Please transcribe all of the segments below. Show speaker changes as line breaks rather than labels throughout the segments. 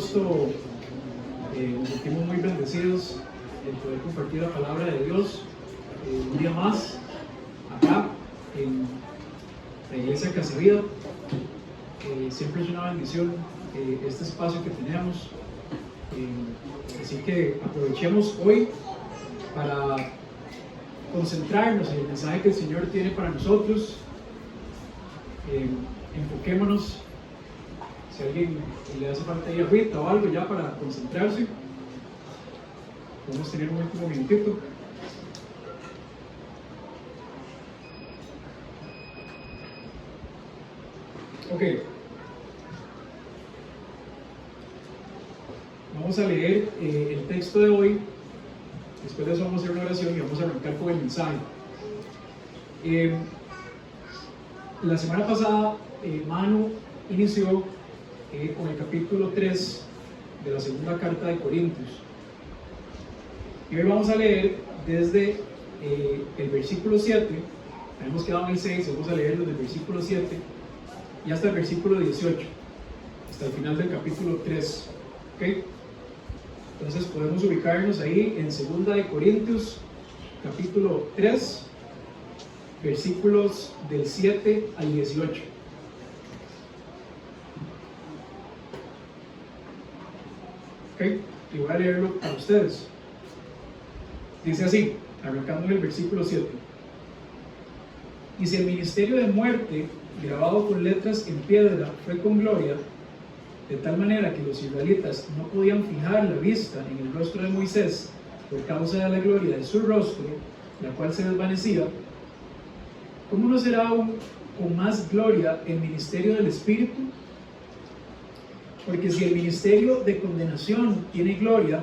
gusto, nos sentimos muy bendecidos en poder compartir la palabra de Dios un día más acá en la iglesia Casa Vida. Siempre es una bendición este espacio que tenemos, así que aprovechemos hoy para concentrarnos en el mensaje que el Señor tiene para nosotros. Enfoquémonos. Si a alguien le hace falta ir agüita o algo ya para concentrarse, podemos tener un último minutito. Ok. Vamos a leer el texto de hoy. Después de eso vamos a hacer una oración y vamos a arrancar con el mensaje. La semana pasada Manu inició con el capítulo 3 de la segunda carta de Corintios. Y hoy vamos a leer desde el versículo 7, hemos quedado en el 6, vamos a leer desde el versículo 7 y hasta el versículo 18, hasta el final del capítulo 3. ¿Okay? Entonces podemos ubicarnos ahí en 2 de Corintios, capítulo 3, versículos del 7 al 18. Okay. Y voy a leerlo para ustedes. Dice así, arrancando en el versículo 7. Y si el ministerio de muerte, grabado con letras en piedra, fue con gloria, de tal manera que los israelitas no podían fijar la vista en el rostro de Moisés por causa de la gloria de su rostro, la cual se desvanecía, ¿cómo no será aún con más gloria el ministerio del Espíritu? Porque si el ministerio de condenación tiene gloria,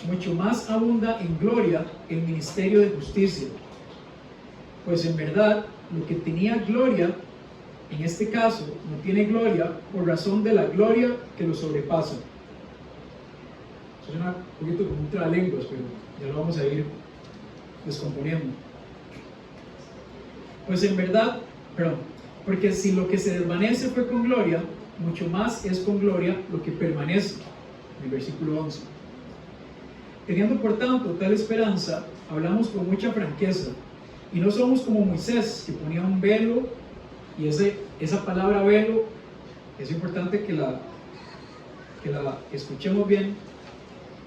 mucho más abunda en gloria el ministerio de justicia. Pues en verdad, lo que tenía gloria, en este caso, no tiene gloria por razón de la gloria que lo sobrepasa. Eso suena un poquito como un trabalenguas, pero ya lo vamos a ir descomponiendo. Pues en verdad, porque si lo que se desvanece fue con gloria, mucho más es con gloria lo que permanece. En el versículo 11. Teniendo por tanto tal esperanza, hablamos con mucha franqueza, y no somos como Moisés, que ponía un velo, y esa palabra velo, es importante que la escuchemos bien,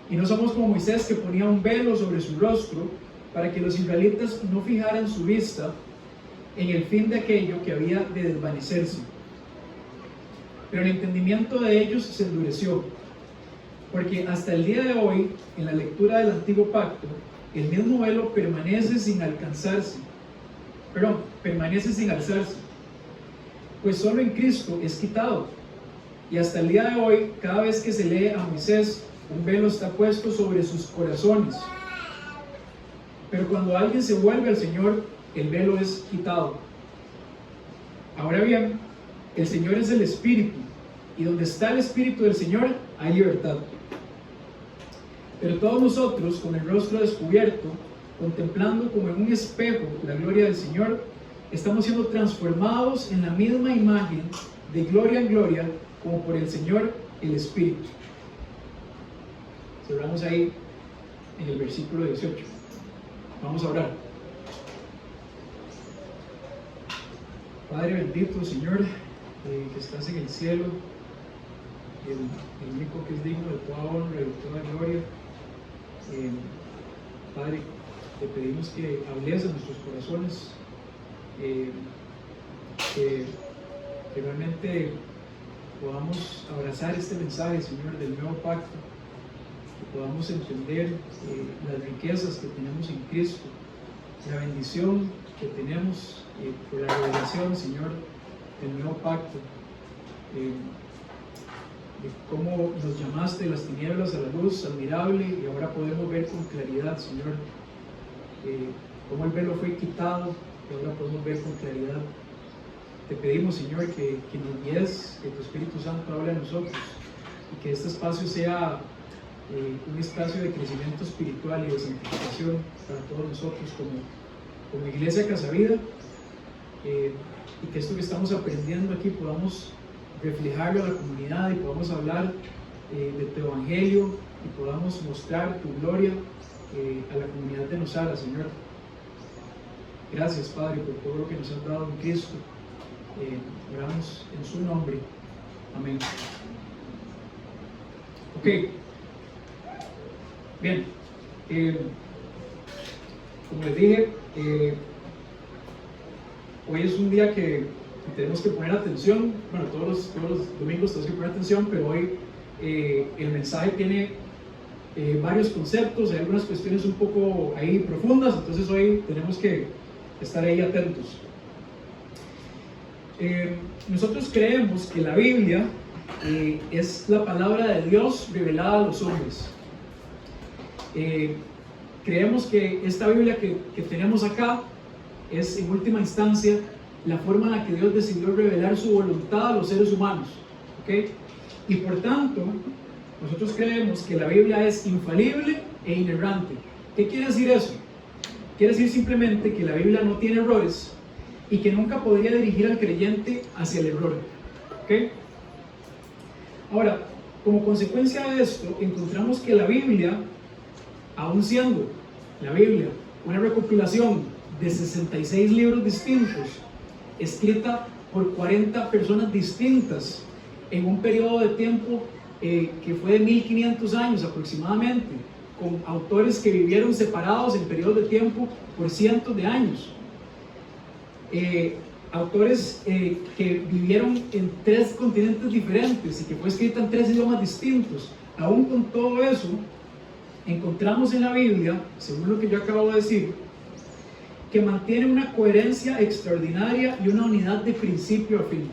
y no somos como Moisés, que ponía un velo sobre su rostro, para que los israelitas no fijaran su vista en el fin de aquello que había de desvanecerse. Pero el entendimiento de ellos se endureció, porque hasta el día de hoy, en la lectura del Antiguo Pacto, el mismo velo permanece sin alzarse, pues solo en Cristo es quitado. Y hasta el día de hoy, cada vez que se lee a Moisés, un velo está puesto sobre sus corazones. Pero cuando alguien se vuelve al Señor, el velo es quitado. Ahora bien, el Señor es el Espíritu, y donde está el Espíritu del Señor hay libertad. Pero todos nosotros, con el rostro descubierto, contemplando como en un espejo la gloria del Señor, estamos siendo transformados en la misma imagen, de gloria en gloria, como por el Señor el Espíritu. Cerramos ahí en el versículo 18. Vamos a orar. Padre bendito, Señor, que estás en el cielo, el único que es digno de toda honra y de toda gloria. Padre, te pedimos que hables a nuestros corazones, que realmente podamos abrazar este mensaje, Señor, del nuevo pacto, que podamos entender las riquezas que tenemos en Cristo, la bendición que tenemos por la revelación, Señor, del nuevo pacto, de cómo nos llamaste de las tinieblas a la luz admirable, y ahora podemos ver con claridad, Señor, cómo el velo fue quitado, y ahora podemos ver con claridad. Te pedimos, Señor, que nos guíes, que tu Espíritu Santo hable a nosotros, y que este espacio sea un espacio de crecimiento espiritual y de santificación para todos nosotros como Iglesia Casa Vida, y que esto que estamos aprendiendo aquí podamos reflejarlo a la comunidad y podamos hablar de tu evangelio y podamos mostrar tu gloria a la comunidad de Nosara, Señor. Gracias, Padre, por todo lo que nos has dado en Cristo. Oramos en su nombre. Amén. Ok. Bien. Como les dije, hoy es un día que tenemos que poner atención. Bueno, todos los domingos tenemos que poner atención, pero hoy el mensaje tiene varios conceptos, hay algunas cuestiones un poco ahí profundas, entonces hoy tenemos que estar ahí atentos. Nosotros creemos que la Biblia es la palabra de Dios revelada a los hombres. Creemos que esta Biblia que tenemos acá es en última instancia la forma en la que Dios decidió revelar su voluntad a los seres humanos, ¿okay? Y por tanto nosotros creemos que la Biblia es infalible e inerrante. ¿Qué quiere decir eso? Quiere decir simplemente que la Biblia no tiene errores y que nunca podría dirigir al creyente hacia el error, ¿okay? Ahora, como consecuencia de esto, encontramos que la Biblia, aun siendo la Biblia una recopilación de 66 libros distintos, escrita por 40 personas distintas en un periodo de tiempo que fue de 1500 años aproximadamente, con autores que vivieron separados en periodos de tiempo por cientos de años, autores que vivieron en 3 continentes diferentes y que fue escrita en 3 idiomas distintos. Aún con todo eso, encontramos en la Biblia, según lo que yo acabo de decir, que mantiene una coherencia extraordinaria y una unidad de principio a fin.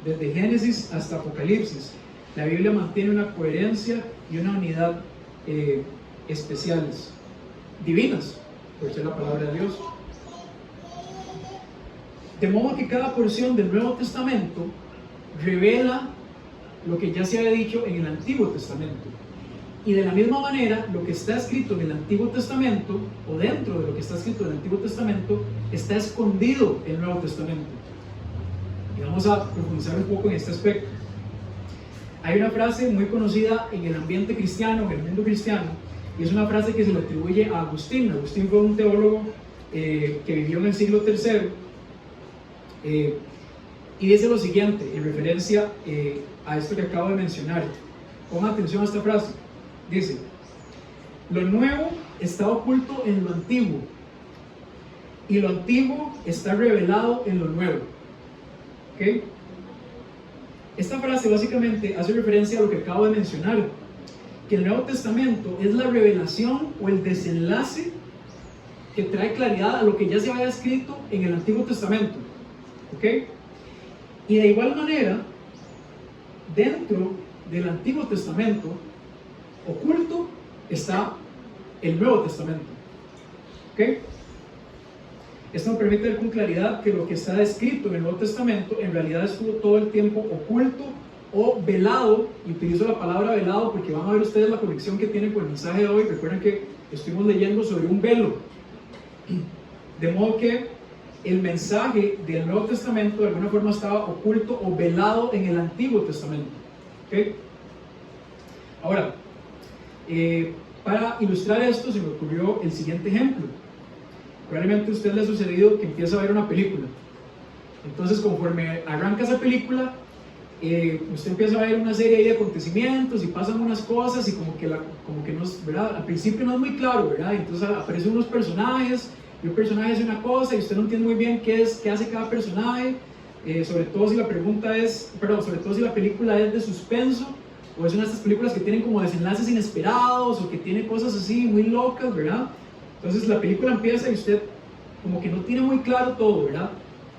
Desde Génesis hasta Apocalipsis, la Biblia mantiene una coherencia y una unidad especiales, divinas, por ser la palabra de Dios. De modo que cada porción del Nuevo Testamento revela lo que ya se había dicho en el Antiguo Testamento. Y de la misma manera, lo que está escrito en el Antiguo Testamento, o dentro de lo que está escrito en el Antiguo Testamento, está escondido en el Nuevo Testamento. Y vamos a profundizar un poco en este aspecto. Hay una frase muy conocida en el ambiente cristiano, en el mundo cristiano, y es una frase que se le atribuye a Agustín. Agustín fue un teólogo que vivió en el siglo III, y dice lo siguiente, en referencia a esto que acabo de mencionar. Pongan atención a esta frase. Dice: lo nuevo está oculto en lo antiguo, y lo antiguo está revelado en lo nuevo. ¿Okay? Esta frase básicamente hace referencia a lo que acabo de mencionar, que el Nuevo Testamento es la revelación o el desenlace que trae claridad a lo que ya se había escrito en el Antiguo Testamento. ¿Okay? Y de igual manera, dentro del Antiguo Testamento, oculto, está el Nuevo Testamento. ¿Okay? Esto me permite ver con claridad que lo que está escrito en el Nuevo Testamento en realidad estuvo todo el tiempo oculto o velado, y utilizo la palabra velado porque van a ver ustedes la conexión que tiene con el mensaje de hoy. Recuerden que estuvimos leyendo sobre un velo, de modo que el mensaje del Nuevo Testamento de alguna forma estaba oculto o velado en el Antiguo Testamento. ¿Okay? Ahora, para ilustrar esto se me ocurrió el siguiente ejemplo. Probablemente a usted le ha sucedido que empieza a ver una película. Entonces, conforme arranca esa película, usted empieza a ver una serie de acontecimientos y pasan unas cosas y como que no es, ¿verdad? Al principio no es muy claro, ¿verdad? Entonces aparecen unos personajes y un personaje hace una cosa y usted no entiende muy bien qué hace cada personaje, sobre todo si la película es de suspenso o es una de estas películas que tienen como desenlaces inesperados o que tiene cosas así muy locas, ¿verdad? Entonces la película empieza y usted como que no tiene muy claro todo, ¿verdad?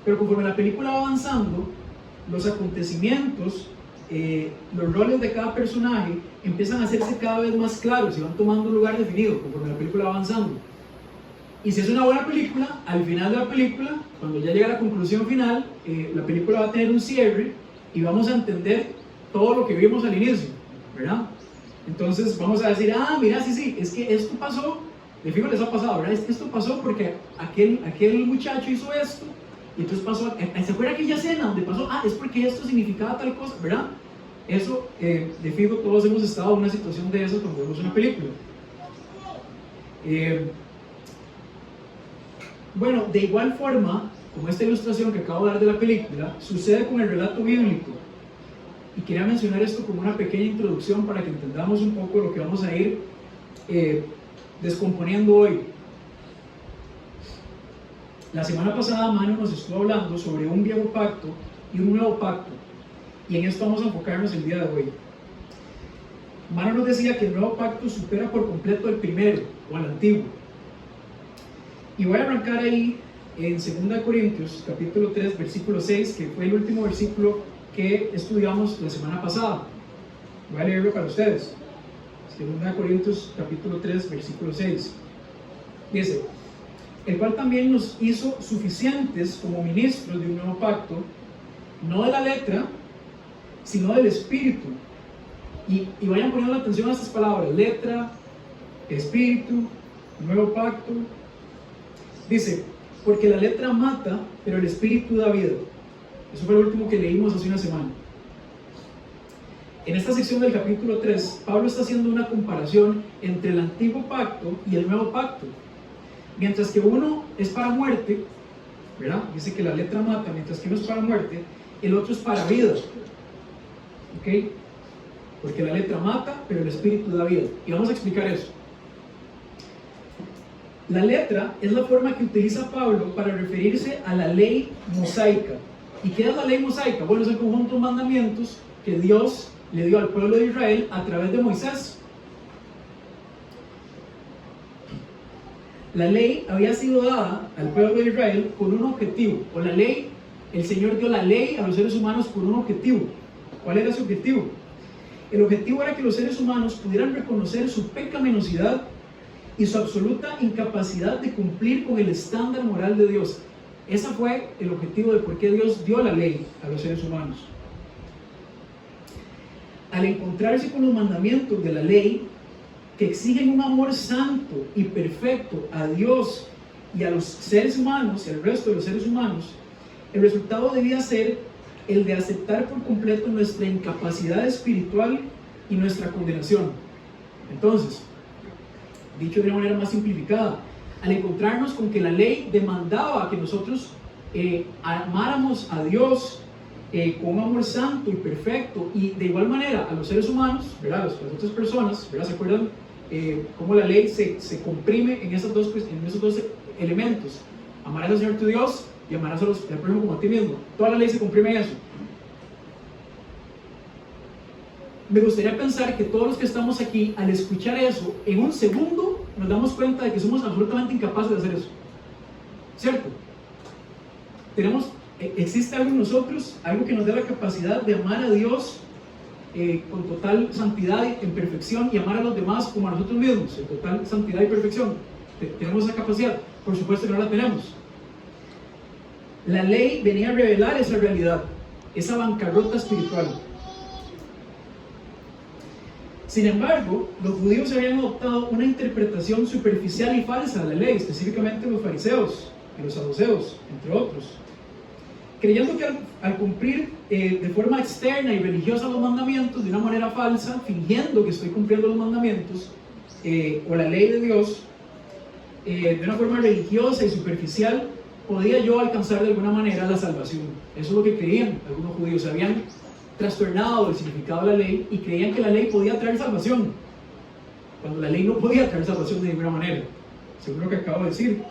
Pero conforme la película va avanzando, los acontecimientos, los roles de cada personaje empiezan a hacerse cada vez más claros y van tomando un lugar definido conforme la película va avanzando. Y si es una buena película, al final de la película, cuando ya llega a la conclusión final, la película va a tener un cierre y vamos a entender todo lo que vimos al inicio, ¿verdad? Entonces vamos a decir, mira, sí, es que esto pasó, de fijo les ha pasado, ¿verdad? Es que esto pasó porque aquel muchacho hizo esto, y entonces pasó, ¿se acuerda aquella escena donde pasó? Es porque esto significaba tal cosa, ¿verdad? Eso, de fijo, todos hemos estado en una situación de esas cuando vemos una película. Bueno, de igual forma, como esta ilustración que acabo de dar de la película, sucede con el relato bíblico. Y quería mencionar esto como una pequeña introducción para que entendamos un poco lo que vamos a ir descomponiendo hoy. La semana pasada Manu nos estuvo hablando sobre un viejo pacto y un nuevo pacto, y en esto vamos a enfocarnos el día de hoy. Manu nos decía que el nuevo pacto supera por completo el primero, o al antiguo. Y voy a arrancar ahí en 2 Corintios, capítulo 3, versículo 6, que fue el último versículo que estudiamos la semana pasada. Voy a leerlo para ustedes. 2 Corintios, capítulo 3, versículo 6. Dice: el cual también nos hizo suficientes como ministros de un nuevo pacto, no de la letra, sino del Espíritu. Y vayan poniendo atención a estas palabras: letra, Espíritu, nuevo pacto. Dice: porque la letra mata, pero el Espíritu da vida. Eso fue lo último que leímos hace una semana. En esta sección del capítulo 3, Pablo está haciendo una comparación entre el antiguo pacto y el nuevo pacto. Mientras que uno es para muerte, ¿verdad? Dice que la letra mata, mientras que uno es para muerte, el otro es para vida. ¿Ok? Porque la letra mata, pero el Espíritu da vida. Y vamos a explicar eso. La letra es la forma que utiliza Pablo para referirse a la ley mosaica. ¿Y qué es la ley mosaica? Bueno, es el conjunto de mandamientos que Dios le dio al pueblo de Israel a través de Moisés. La ley había sido dada al pueblo de Israel con un objetivo. O la ley, el Señor dio la ley a los seres humanos con un objetivo. ¿Cuál era su objetivo? El objetivo era que los seres humanos pudieran reconocer su pecaminosidad y su absoluta incapacidad de cumplir con el estándar moral de Dios. Ese fue el objetivo de por qué Dios dio la ley a los seres humanos. Al encontrarse con los mandamientos de la ley, que exigen un amor santo y perfecto a Dios y a los seres humanos y al resto de los seres humanos, el resultado debía ser el de aceptar por completo nuestra incapacidad espiritual y nuestra condenación. Entonces, dicho de una manera más simplificada, al encontrarnos con que la ley demandaba que nosotros amáramos a Dios con un amor santo y perfecto, y de igual manera a los seres humanos, ¿verdad? Las otras personas, ¿verdad? ¿Se acuerdan cómo la ley se comprime en esos dos elementos? Amarás al Señor tu Dios y amarás al prójimo como a ti mismo. Toda la ley se comprime en eso. Me gustaría pensar que todos los que estamos aquí, al escuchar eso, en un segundo nos damos cuenta de que somos absolutamente incapaces de hacer eso. ¿Cierto? Existe algo en nosotros, algo que nos dé la capacidad de amar a Dios con total santidad y en perfección, y amar a los demás como a nosotros mismos, en total santidad y perfección. ¿Tenemos esa capacidad? Por supuesto que no la tenemos. La ley venía a revelar esa realidad, esa bancarrota espiritual. Sin embargo, los judíos habían adoptado una interpretación superficial y falsa de la ley, específicamente los fariseos y los saduceos, entre otros, creyendo que al cumplir de forma externa y religiosa los mandamientos de una manera falsa, fingiendo que estoy cumpliendo los mandamientos o la ley de Dios de una forma religiosa y superficial, podía yo alcanzar de alguna manera la salvación. Eso es lo que creían algunos judíos. Habían trastornado el significado de la ley y creían que la ley podía traer salvación, cuando la ley no podía traer salvación de ninguna manera, según lo que acabo de decir.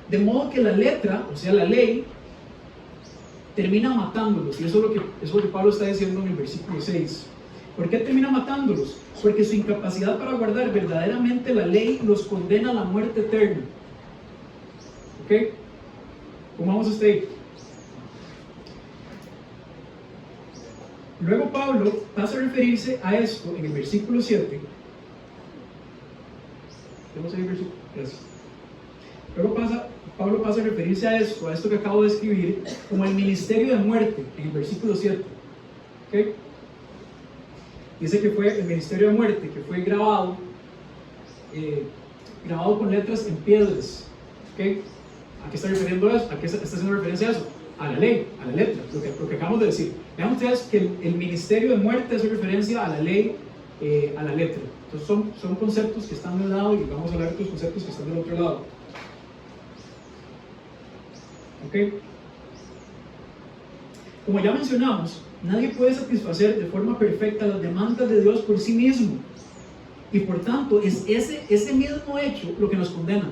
De modo que la letra, o sea la ley, termina matándolos, y eso es lo que Pablo está diciendo en el versículo 6. ¿Por qué termina matándolos? Porque su incapacidad para guardar verdaderamente la ley los condena a la muerte eterna. ¿Ok? ¿Cómo vamos hasta ahí? Luego Pablo pasa a referirse a esto en el versículo 7. ¿Tenemos ahí el versículo? Gracias. Luego Pablo pasa a referirse a esto que acabo de escribir, como el ministerio de muerte, en el versículo 7. ¿Okay? Dice que fue el ministerio de muerte, que fue grabado con letras en piedras. ¿Okay? ¿A qué está refiriendo eso? ¿A qué está haciendo referencia a eso? A la ley, a la letra, lo que acabamos de decir. Vean ustedes que el ministerio de muerte hace referencia a la ley, a la letra. Entonces son conceptos que están de un lado y vamos a hablar de otros conceptos que están del otro lado. ¿Ok? Como ya mencionamos, nadie puede satisfacer de forma perfecta las demandas de Dios por sí mismo. Y por tanto, es ese mismo hecho lo que nos condena.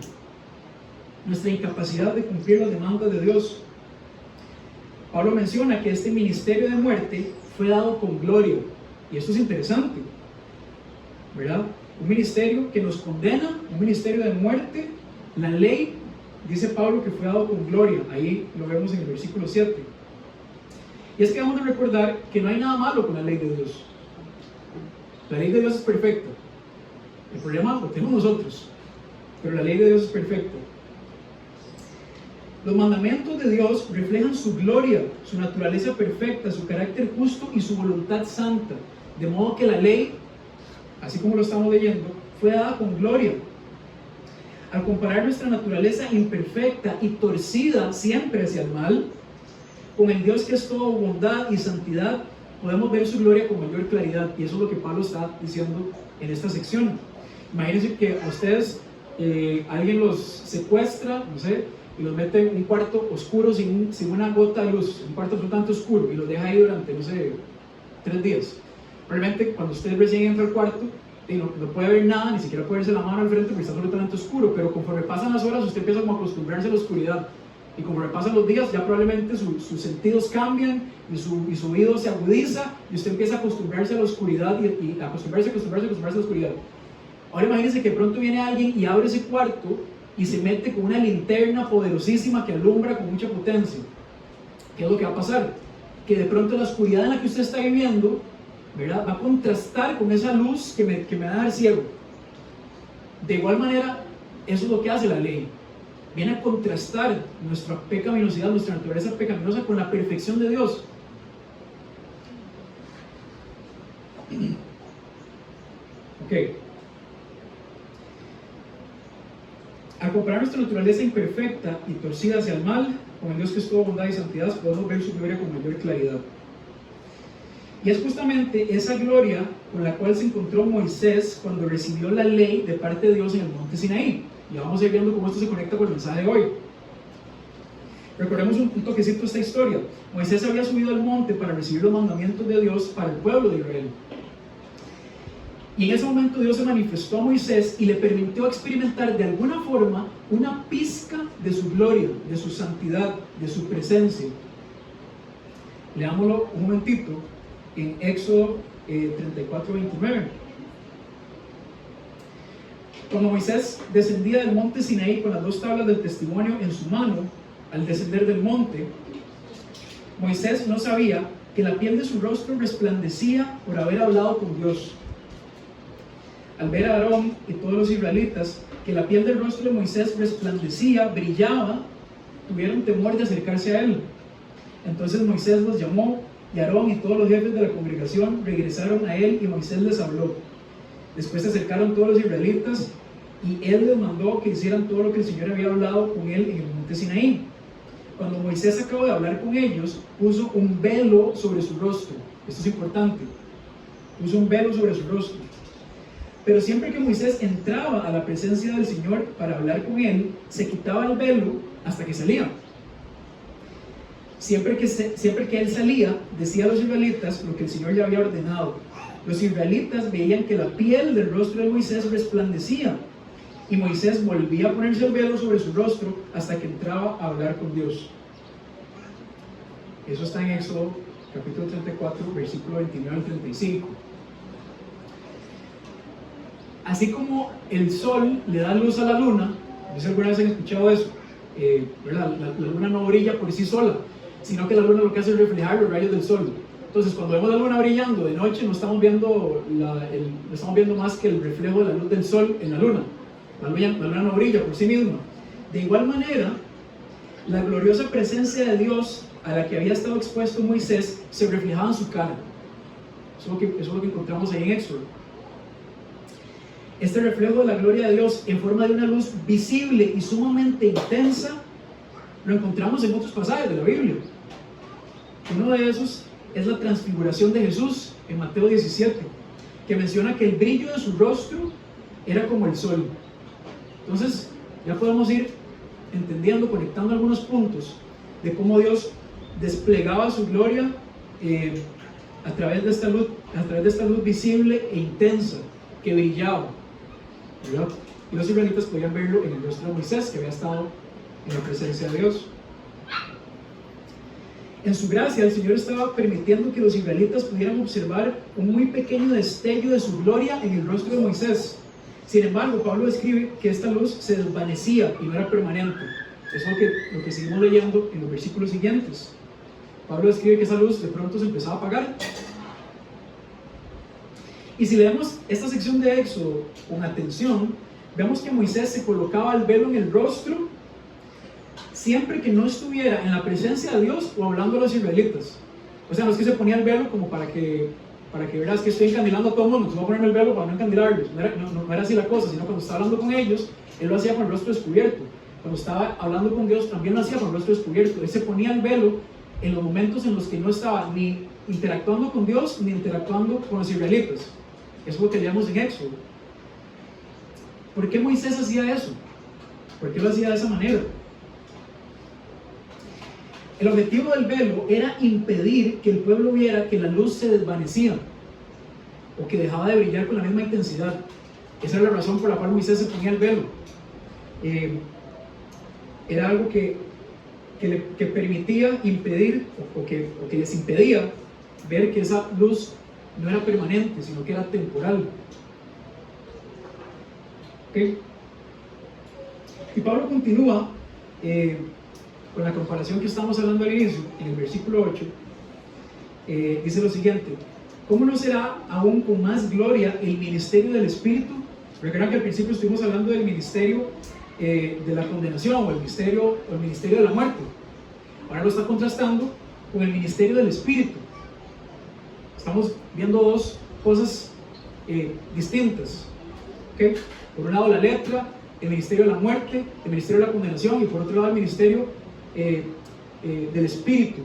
Nuestra incapacidad de cumplir las demandas de Dios. Pablo menciona que este ministerio de muerte fue dado con gloria. Y esto es interesante, ¿verdad? Un ministerio que nos condena, un ministerio de muerte. La ley, dice Pablo, que fue dado con gloria. Ahí lo vemos en el versículo 7. Y es que vamos a recordar que no hay nada malo con la ley de Dios. La ley de Dios es perfecta. El problema lo tenemos nosotros, pero la ley de Dios es perfecta. Los mandamientos de Dios reflejan su gloria, su naturaleza perfecta, su carácter justo y su voluntad santa. De modo que la ley, así como lo estamos leyendo, fue dada con gloria. Al comparar nuestra naturaleza imperfecta y torcida siempre hacia el mal, con el Dios que es todo bondad y santidad, podemos ver su gloria con mayor claridad. Y eso es lo que Pablo está diciendo en esta sección. Imagínense que a ustedes alguien los secuestra, no sé, y los mete en un cuarto oscuro sin una gota de luz, un cuarto absolutamente oscuro, y los deja ahí durante, no sé, 3 días. Probablemente cuando usted recién entra al cuarto, no puede ver nada, ni siquiera puede verse la mano al frente porque está absolutamente oscuro, pero conforme pasan las horas usted empieza como a acostumbrarse a la oscuridad. Y conforme pasan los días, ya probablemente sus sentidos cambian y su oído se agudiza y usted empieza a acostumbrarse a la oscuridad y acostumbrarse a la oscuridad. Ahora imagínense que de pronto viene alguien y abre ese cuarto y se mete con una linterna poderosísima que alumbra con mucha potencia. ¿Qué es lo que va a pasar? Que de pronto la oscuridad en la que usted está viviendo, ¿verdad?, va a contrastar con esa luz que me va a dejar ciego. De igual manera, eso es lo que hace la ley. Viene a contrastar nuestra pecaminosidad, nuestra naturaleza pecaminosa con la perfección de Dios. Ok. Al comparar nuestra naturaleza imperfecta y torcida hacia el mal, con el Dios que es todo bondad y santidad, podemos ver su gloria con mayor claridad. Y es justamente esa gloria con la cual se encontró Moisés cuando recibió la ley de parte de Dios en el monte Sinaí. Y vamos a ir viendo cómo esto se conecta con el mensaje de hoy. Recordemos un toquecito de esta historia. Moisés había subido al monte para recibir los mandamientos de Dios para el pueblo de Israel. Y en ese momento Dios se manifestó a Moisés y le permitió experimentar de alguna forma una pizca de su gloria, de su santidad, de su presencia. Leámoslo un momentito en Éxodo 34:29. Cuando Moisés descendía del monte Sinaí con las 2 tablas del testimonio en su mano, al descender del monte, Moisés no sabía que la piel de su rostro resplandecía por haber hablado con Dios. Al ver a Aarón y todos los israelitas que la piel del rostro de Moisés resplandecía, brillaba, tuvieron temor de acercarse a él. Entonces Moisés los llamó y Aarón y todos los jefes de la congregación regresaron a él y Moisés les habló. Después se acercaron todos los israelitas y él les mandó que hicieran todo lo que el Señor había hablado con él en el monte Sinaí. Cuando Moisés acabó de hablar con ellos, puso un velo sobre su rostro. Esto es importante. Puso un velo sobre su rostro. Pero siempre que Moisés entraba a la presencia del Señor para hablar con él, se quitaba el velo hasta que salía. Siempre que él salía, decía a los israelitas lo que el Señor ya había ordenado. Los israelitas veían que la piel del rostro de Moisés resplandecía y Moisés volvía a ponerse el velo sobre su rostro hasta que entraba a hablar con Dios. Eso está en Éxodo capítulo 34, versículo 29 al 35. Así como el sol le da luz a la luna, no sé si alguna vez han escuchado eso, ¿verdad? La luna no brilla por sí sola, sino que la luna lo que hace es reflejar los rayos del sol. Entonces, cuando vemos la luna brillando de noche, no estamos viendo más que el reflejo de la luz del sol en la luna. La luna no brilla por sí misma. De igual manera, la gloriosa presencia de Dios a la que había estado expuesto Moisés se reflejaba en su cara. Eso es lo que encontramos ahí en Éxodo. Este reflejo de la gloria de Dios en forma de una luz visible y sumamente intensa lo encontramos en otros pasajes de la Biblia. Uno de esos es la transfiguración de Jesús en Mateo 17, que menciona que el brillo de su rostro era como el sol. Entonces ya podemos ir entendiendo, conectando algunos puntos de cómo Dios desplegaba su gloria a través de esta luz visible e intensa que brillaba, ¿verdad? Y los israelitas podían verlo en el rostro de Moisés, que había estado en la presencia de Dios. En su gracia, el Señor estaba permitiendo que los israelitas pudieran observar un muy pequeño destello de su gloria en el rostro de Moisés. Sin embargo, Pablo describe que esta luz se desvanecía y no era permanente. Eso es lo que seguimos leyendo en los versículos siguientes. Pablo describe que esa luz de pronto se empezaba a apagar. Y si leemos esta sección de Éxodo con atención, vemos que Moisés se colocaba el velo en el rostro siempre que no estuviera en la presencia de Dios o hablando a los israelitas. O sea, no es que se ponía el velo como para que verás que estoy encandilando a todo el mundo, entonces voy a ponerme el velo para no encandilarlos. No era así la cosa, sino cuando estaba hablando con ellos, él lo hacía con el rostro descubierto. Cuando estaba hablando con Dios, también lo hacía con el rostro descubierto. Él se ponía el velo en los momentos en los que no estaba ni interactuando con Dios ni interactuando con los israelitas. Eso es lo que leemos en Éxodo. ¿Por qué Moisés hacía eso? ¿Por qué lo hacía de esa manera? El objetivo del velo era impedir que el pueblo viera que la luz se desvanecía o que dejaba de brillar con la misma intensidad. Esa es la razón por la cual Moisés se ponía el velo. Era algo que permitía impedir o que les impedía ver que esa luz no era permanente, sino que era temporal. ¿Okay? Y Pablo continúa con la comparación que estamos hablando al inicio, en el versículo 8, dice lo siguiente: ¿cómo no será aún con más gloria el ministerio del Espíritu? Recuerdan que al principio estuvimos hablando del ministerio de la condenación o el ministerio de la muerte. Ahora lo está contrastando con el ministerio del Espíritu. Estamos viendo dos cosas distintas. ¿Okay? Por un lado la letra, el ministerio de la muerte, el ministerio de la condenación, y por otro lado el ministerio del Espíritu,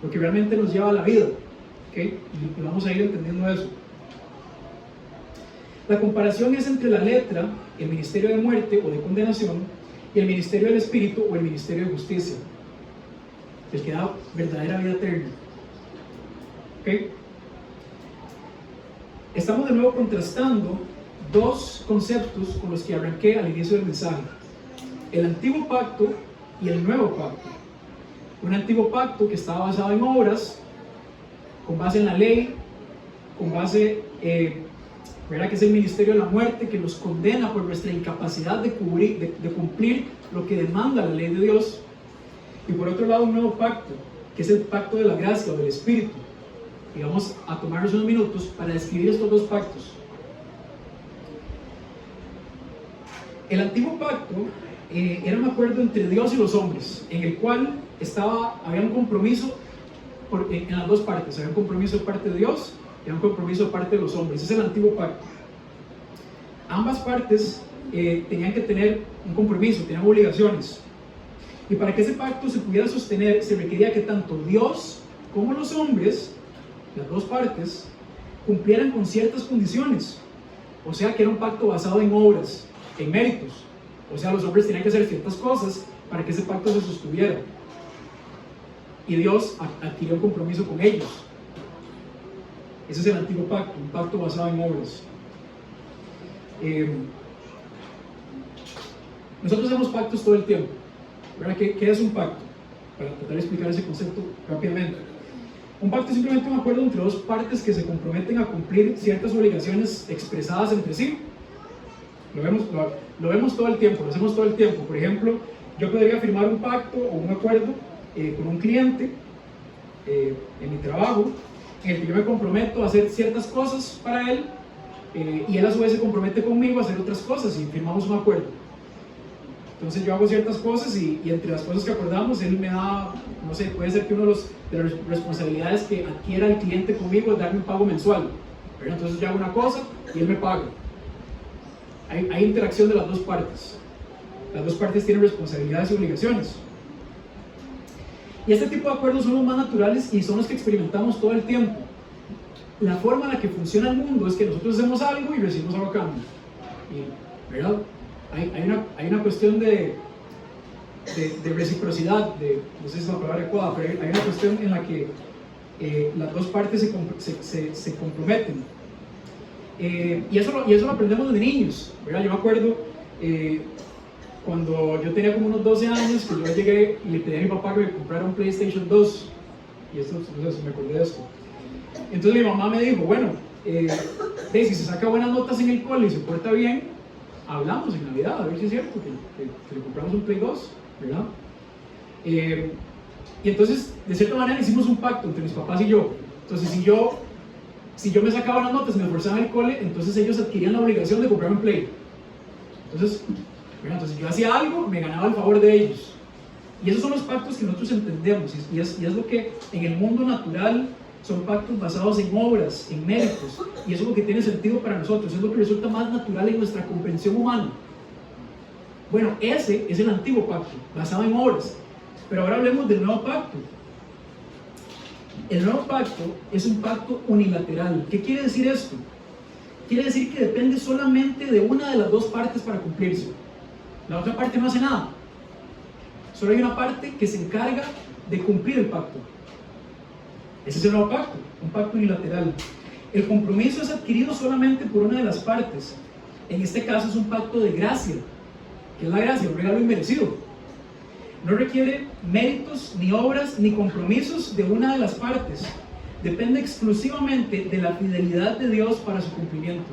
lo que realmente nos lleva a la vida. ¿Okay? Y vamos a ir entendiendo eso. La comparación es entre la letra, el ministerio de muerte o de condenación, y el ministerio del Espíritu o el ministerio de justicia, el que da verdadera vida eterna. ¿Okay? Estamos de nuevo contrastando dos conceptos con los que arranqué al inicio del mensaje: el antiguo pacto y el nuevo pacto. Un antiguo pacto que estaba basado en obras, con base en la ley, con base, ¿verdad?, que es el ministerio de la muerte, que nos condena por nuestra incapacidad de cumplir lo que demanda la ley de Dios. Y por otro lado, un nuevo pacto, que es el pacto de la gracia o del Espíritu. Y vamos a tomarnos unos minutos para describir estos dos pactos. El antiguo pacto era un acuerdo entre Dios y los hombres, en el cual había un compromiso en las dos partes. Había un compromiso de parte de Dios y un compromiso de parte de los hombres. Ese es el antiguo pacto. Ambas partes tenían que tener un compromiso, tenían obligaciones. Y para que ese pacto se pudiera sostener, se requería que tanto Dios como los hombres, las dos partes, cumplieran con ciertas condiciones. O sea que era un pacto basado en obras, en méritos. O sea, los hombres tenían que hacer ciertas cosas para que ese pacto se sostuviera. Y Dios adquirió un compromiso con ellos. Ese es el antiguo pacto, un pacto basado en obras. Nosotros hacemos pactos todo el tiempo, ¿verdad? ¿Qué es un pacto? Para tratar de explicar ese concepto rápidamente. Un pacto es simplemente un acuerdo entre dos partes que se comprometen a cumplir ciertas obligaciones expresadas entre sí. Lo vemos todo el tiempo, lo hacemos todo el tiempo. Por ejemplo, yo podría firmar un pacto o un acuerdo con un cliente en mi trabajo, en el que yo me comprometo a hacer ciertas cosas para él, y él a su vez se compromete conmigo a hacer otras cosas y firmamos un acuerdo. Entonces yo hago ciertas cosas y entre las cosas que acordamos, él me da, no sé, puede ser que una de las responsabilidades que adquiera el cliente conmigo es darme un pago mensual. Pero entonces yo hago una cosa y él me paga. Hay interacción de las dos partes. Las dos partes tienen responsabilidades y obligaciones. Y este tipo de acuerdos son los más naturales y son los que experimentamos todo el tiempo. La forma en la que funciona el mundo es que nosotros hacemos algo y recibimos algo a cambio. ¿Verdad? Hay una cuestión de reciprocidad, no sé si es la palabra adecuada, pero hay una cuestión en la que las dos partes se comprometen. Y eso lo aprendemos desde niños, ¿verdad? Yo me acuerdo cuando yo tenía como unos 12 años que yo llegué y le pedí a mi papá que me comprara un PlayStation 2, y esto, no sé si me acordé de esto. Entonces mi mamá me dijo, bueno, si se saca buenas notas en el cole y se porta bien, hablamos en Navidad, a ver si es cierto que le compramos un Play 2, ¿verdad? Y entonces, de cierta manera, hicimos un pacto entre mis papás y yo. Entonces, si yo me sacaba buenas notas y me esforzaba en el cole, entonces ellos adquirían la obligación de comprarme un Play. Entonces yo hacía algo, me ganaba el favor de ellos. Y esos son los pactos que nosotros entendemos, y es lo que en el mundo natural son pactos basados en obras, en méritos, y eso es lo que tiene sentido para nosotros, es lo que resulta más natural en nuestra comprensión humana. Bueno, ese es el antiguo pacto, basado en obras. Pero ahora hablemos del nuevo pacto. El nuevo pacto es un pacto unilateral. ¿Qué quiere decir esto? Quiere decir que depende solamente de una de las dos partes para cumplirse. La otra parte no hace nada. Solo hay una parte que se encarga de cumplir el pacto. Ese es el nuevo pacto, un pacto unilateral. El compromiso es adquirido solamente por una de las partes. En este caso es un pacto de gracia. ¿Qué es la gracia? Un regalo inmerecido. No requiere méritos, ni obras, ni compromisos de una de las partes. Depende exclusivamente de la fidelidad de Dios para su cumplimiento.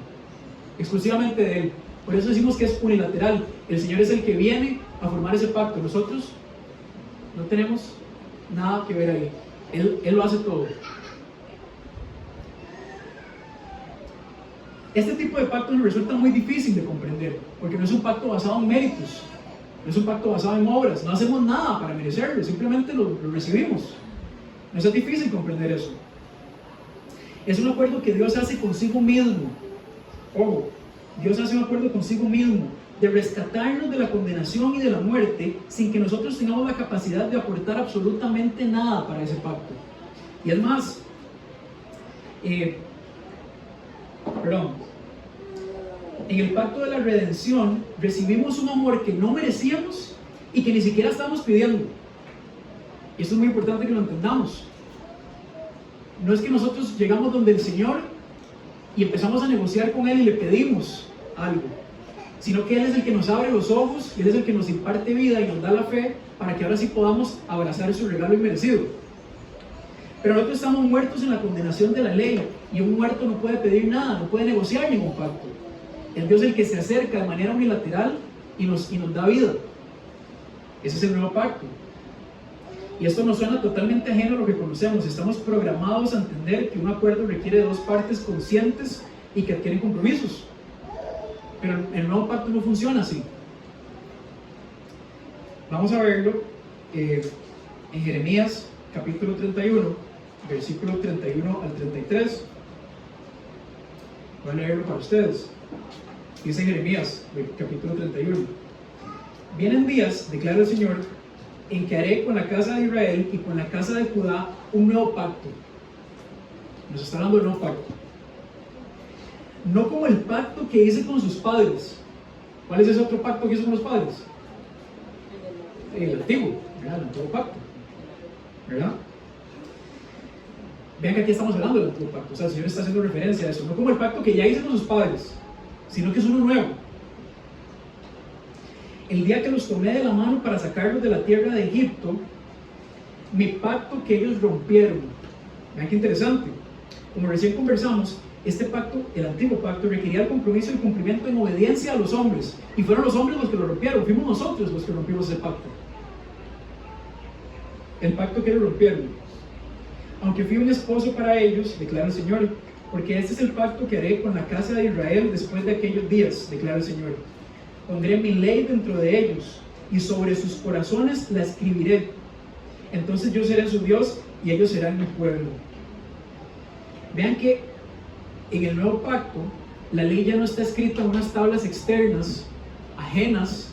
Exclusivamente de Él. Por eso decimos que es unilateral. El Señor es el que viene a formar ese pacto. Nosotros no tenemos nada que ver ahí. Él lo hace todo. Este tipo de pacto nos resulta muy difícil de comprender, porque no es un pacto basado en méritos, no es un pacto basado en obras, no hacemos nada para merecerlo, simplemente lo recibimos. Nos es difícil comprender eso. Es un acuerdo que Dios hace consigo mismo. Ojo, Dios hace un acuerdo consigo mismo de rescatarnos de la condenación y de la muerte sin que nosotros tengamos la capacidad de aportar absolutamente nada para ese pacto. Y es más, en el pacto de la redención recibimos un amor que no merecíamos y que ni siquiera estamos pidiendo. Y esto es muy importante que lo entendamos. No es que nosotros llegamos donde el Señor y empezamos a negociar con Él y le pedimos algo, sino que Él es el que nos abre los ojos y Él es el que nos imparte vida y nos da la fe para que ahora sí podamos abrazar su regalo inmerecido. Pero nosotros estamos muertos en la condenación de la ley, y un muerto no puede pedir nada, no puede negociar ningún pacto. El Dios es el que se acerca de manera unilateral y nos da vida. Ese es el nuevo pacto. Y esto nos suena totalmente ajeno a lo que conocemos. Estamos programados a entender que un acuerdo requiere de dos partes conscientes y que adquieren compromisos. Pero el nuevo pacto no funciona así. Vamos a verlo en Jeremías capítulo 31, versículo 31 al 33. Voy a leerlo para ustedes. Dice Jeremías, capítulo 31. Vienen días, declara el Señor, en que haré con la casa de Israel y con la casa de Judá un nuevo pacto. Nos está hablando del nuevo pacto. No como el pacto que hice con sus padres. ¿Cuál es ese otro pacto que hizo con los padres? El antiguo, ¿verdad? El antiguo pacto, ¿verdad? Vean que aquí estamos hablando del antiguo pacto. O sea, el Señor está haciendo referencia a eso. No como el pacto que ya hice con sus padres, sino que es uno nuevo. El día que los tomé de la mano para sacarlos de la tierra de Egipto, mi pacto que ellos rompieron. Vean qué interesante. Como recién conversamos, este pacto, el antiguo pacto, requería el compromiso y cumplimiento en obediencia a los hombres. Y fueron los hombres los que lo rompieron, fuimos nosotros los que rompimos ese pacto. El pacto que ellos rompieron. Aunque fui un esposo para ellos, declara el Señor, porque este es el pacto que haré con la casa de Israel después de aquellos días, declara el Señor. Pondré mi ley dentro de ellos, y sobre sus corazones la escribiré. Entonces yo seré su Dios, y ellos serán mi pueblo. Vean que en el nuevo pacto, la ley ya no está escrita en unas tablas externas, ajenas,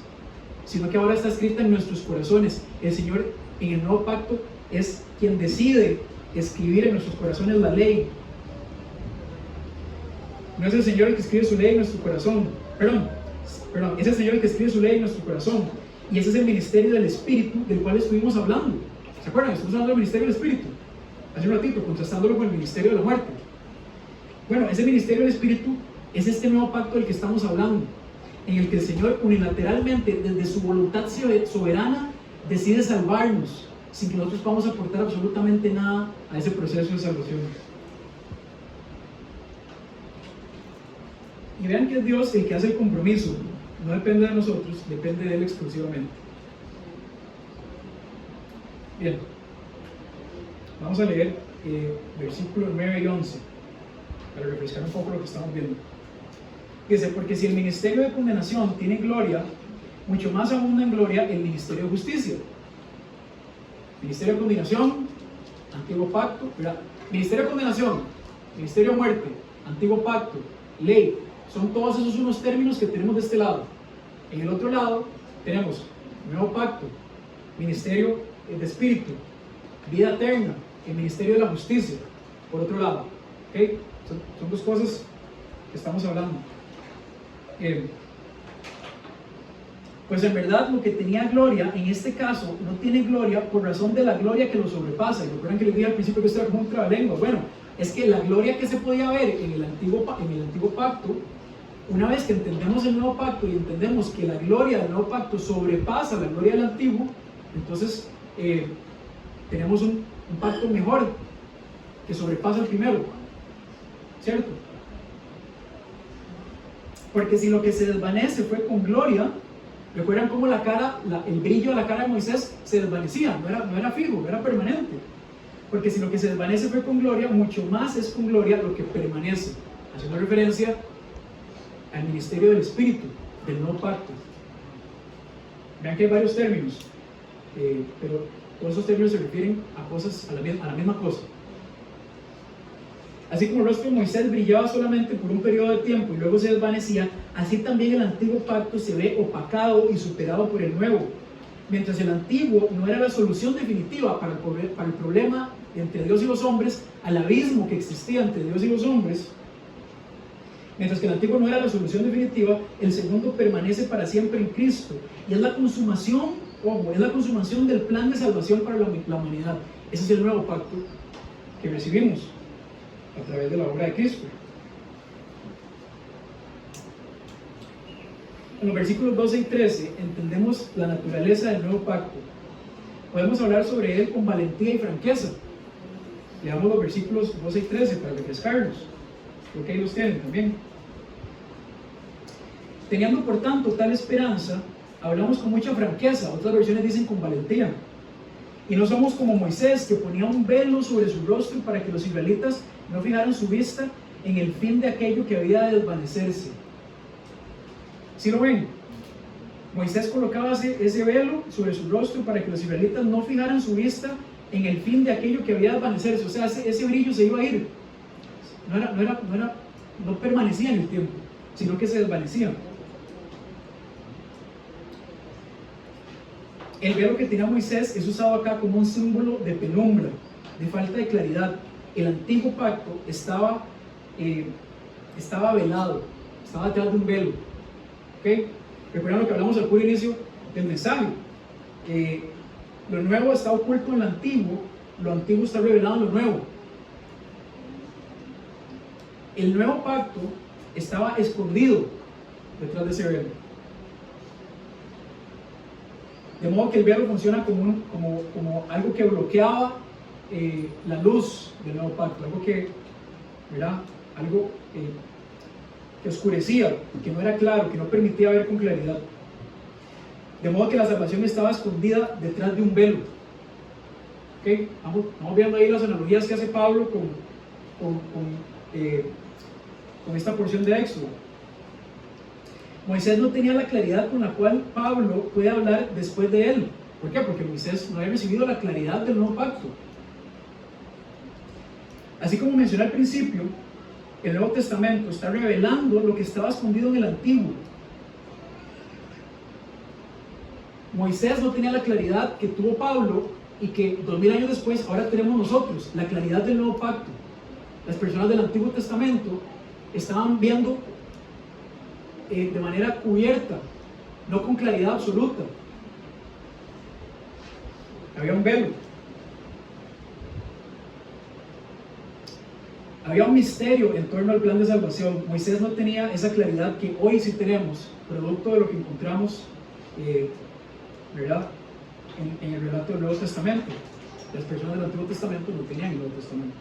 sino que ahora está escrita en nuestros corazones. El Señor en el nuevo pacto es quien decide escribir en nuestros corazones la ley. No es el Señor el que escribe su ley en nuestro corazón, perdón, es el Señor el que escribe su ley en nuestro corazón. Y ese es el ministerio del Espíritu del cual estuvimos hablando. ¿Se acuerdan? Estamos hablando del ministerio del Espíritu hace un ratito, contrastándolo con el ministerio de la muerte. Bueno, ese ministerio del Espíritu es este nuevo pacto del que estamos hablando, en el que el Señor unilateralmente, desde su voluntad soberana, decide salvarnos, sin que nosotros podamos aportar absolutamente nada a ese proceso de salvación. Y vean que es Dios el que hace el compromiso, no depende de nosotros, depende de Él exclusivamente. Bien, vamos a leer versículos 9 y 11, para refrescar un poco lo que estamos viendo. Dice, porque si el ministerio de condenación tiene gloria, mucho más abunda en gloria el ministerio de justicia. Ministerio de condenación, antiguo pacto, ¿verdad? Ministerio de condenación, ministerio de muerte, antiguo pacto, ley, son todos esos unos términos que tenemos de este lado. En el otro lado tenemos nuevo pacto, ministerio de espíritu, vida eterna, el ministerio de la justicia, por otro lado. ¿Okay? Son dos cosas que estamos hablando. Pues en verdad lo que tenía gloria, en este caso, no tiene gloria por razón de la gloria que lo sobrepasa. Y recuerdan que les dije al principio que esto era como un trabalengua. Bueno, es que la gloria que se podía ver en el antiguo pacto, una vez que entendemos el nuevo pacto y entendemos que la gloria del nuevo pacto sobrepasa la gloria del antiguo, entonces tenemos un pacto mejor que sobrepasa el primero, ¿cierto? Porque si lo que se desvanece fue con gloria, recuerdan cómo el brillo de la cara de Moisés se desvanecía, no era fijo, no era permanente. Porque si lo que se desvanece fue con gloria, mucho más es con gloria lo que permanece, haciendo referencia al ministerio del Espíritu, del nuevo pacto. Vean que hay varios términos, pero todos esos términos se refieren a cosas, a la misma cosa. Así como el rostro de Moisés brillaba solamente por un periodo de tiempo y luego se desvanecía, así también el antiguo pacto se ve opacado y superado por el nuevo. Mientras el antiguo no era la solución definitiva para el problema entre Dios y los hombres, al abismo que existía entre Dios y los hombres, mientras que el antiguo no era la solución definitiva, el segundo permanece para siempre en Cristo. Y es la consumación, es la consumación del plan de salvación para la humanidad. Ese es el nuevo pacto que recibimos a través de la obra de Cristo. En los versículos 12 y 13 entendemos la naturaleza del nuevo pacto. Podemos hablar sobre él con valentía y franqueza. Leamos los versículos 12 y 13 para refrescarlos. Creo que ahí los tienen también. Teniendo por tanto tal esperanza, hablamos con mucha franqueza, otras versiones dicen con valentía. Y no somos como Moisés, que ponía un velo sobre su rostro para que los israelitas no fijaran su vista en el fin de aquello que había de desvanecerse. ¿Sí lo ven? Moisés colocaba ese velo sobre su rostro para que los israelitas no fijaran su vista en el fin de aquello que había de desvanecerse. O sea, ese brillo se iba a ir. No permanecía en el tiempo, sino que se desvanecía. El velo que tenía Moisés es usado acá como un símbolo de penumbra, de falta de claridad. El antiguo pacto estaba velado, estaba detrás de un velo. ¿Okay? Recuerdan lo que hablamos al puro inicio del mensaje. Lo nuevo está oculto en lo antiguo está revelado en lo nuevo. El nuevo pacto estaba escondido detrás de ese velo. De modo que el velo funciona como algo que bloqueaba la luz del nuevo pacto, algo que, ¿verdad? Algo que oscurecía, que no era claro, que no permitía ver con claridad. De modo que la salvación estaba escondida detrás de un velo. ¿Okay? Vamos viendo ahí las analogías que hace Pablo con esta porción de Éxodo. Moisés no tenía la claridad con la cual Pablo puede hablar después de él. ¿Por qué? Porque Moisés no había recibido la claridad del nuevo pacto. Así como mencioné al principio, el Nuevo Testamento está revelando lo que estaba escondido en el Antiguo. Moisés no tenía la claridad que tuvo Pablo y que 2000 años después ahora tenemos nosotros, la claridad del nuevo pacto. Las personas del Antiguo Testamento estaban viendo de manera cubierta, no con claridad absoluta. Había un velo. Había un misterio en torno al plan de salvación. Moisés no tenía esa claridad que hoy sí tenemos, producto de lo que encontramos, ¿verdad? En el relato del Nuevo Testamento. Las personas del Antiguo Testamento no tenían el Nuevo Testamento.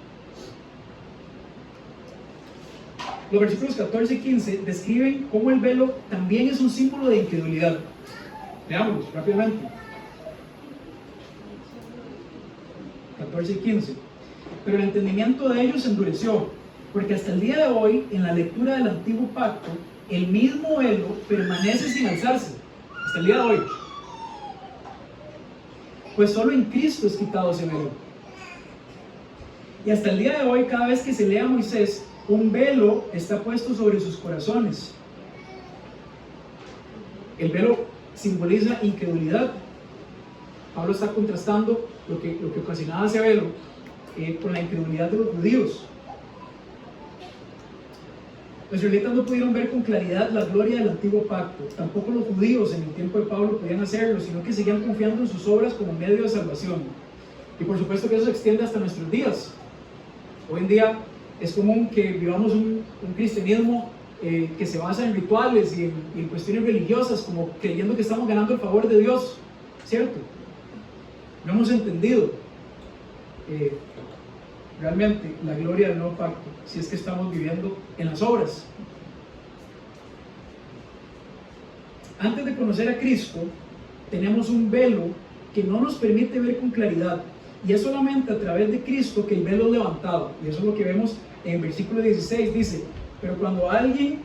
Los versículos 14 y 15 describen cómo el velo también es un símbolo de incredulidad. Veámoslos rápidamente. 14 y 15. Pero el entendimiento de ellos se endureció, porque hasta el día de hoy, en la lectura del Antiguo Pacto, el mismo velo permanece sin alzarse. Hasta el día de hoy. Pues solo en Cristo es quitado ese velo. Y hasta el día de hoy, cada vez que se lee a Moisés, un velo está puesto sobre sus corazones. El velo simboliza incredulidad. Pablo está contrastando lo que ocasionaba ese velo con la incredulidad de los judíos. Los israelitas no pudieron ver con claridad la gloria del antiguo pacto. Tampoco los judíos en el tiempo de Pablo podían hacerlo, sino que seguían confiando en sus obras como medio de salvación. Y por supuesto que eso se extiende hasta nuestros días. Hoy en día es común que vivamos un cristianismo que se basa en rituales y en cuestiones religiosas, como creyendo que estamos ganando el favor de Dios, ¿cierto? No hemos entendido realmente la gloria del nuevo pacto, si es que estamos viviendo en las obras. Antes de conocer a Cristo, tenemos un velo que no nos permite ver con claridad, y es solamente a través de Cristo que el velo es levantado. Y eso es lo que vemos en el versículo 16, dice: pero cuando alguien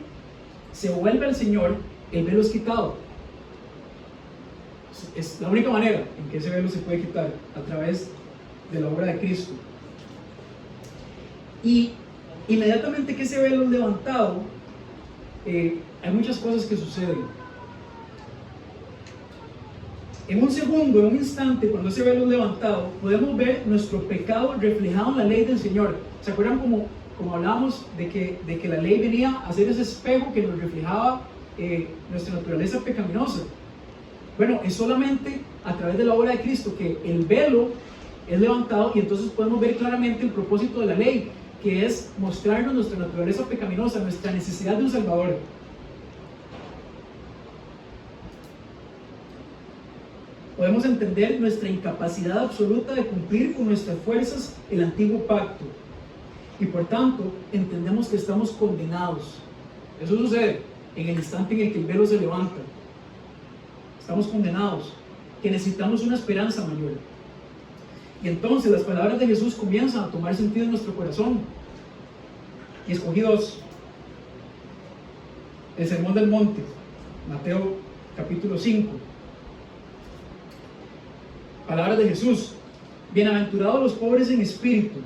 se vuelve al Señor, el velo es quitado. Es la única manera en que ese velo se puede quitar, a través de la obra de Cristo. Y inmediatamente que ese velo es levantado, hay muchas cosas que suceden. En un segundo, en un instante, cuando ese velo es levantado, podemos ver nuestro pecado reflejado en la ley del Señor. ¿Se acuerdan como hablamos de que la ley venía a ser ese espejo que nos reflejaba nuestra naturaleza pecaminosa? Bueno, es solamente a través de la obra de Cristo que el velo es levantado, y entonces podemos ver claramente el propósito de la ley, que es mostrarnos nuestra naturaleza pecaminosa, nuestra necesidad de un Salvador. Podemos entender nuestra incapacidad absoluta de cumplir con nuestras fuerzas el antiguo pacto, y por tanto entendemos que estamos condenados. Eso sucede en el instante en el que el velo se levanta. Estamos condenados, que necesitamos una esperanza mayor. Y entonces las palabras de Jesús comienzan a tomar sentido en nuestro corazón. Y escogí dos. El Sermón del Monte, Mateo capítulo 5. Palabras de Jesús: bienaventurados los pobres en espíritu,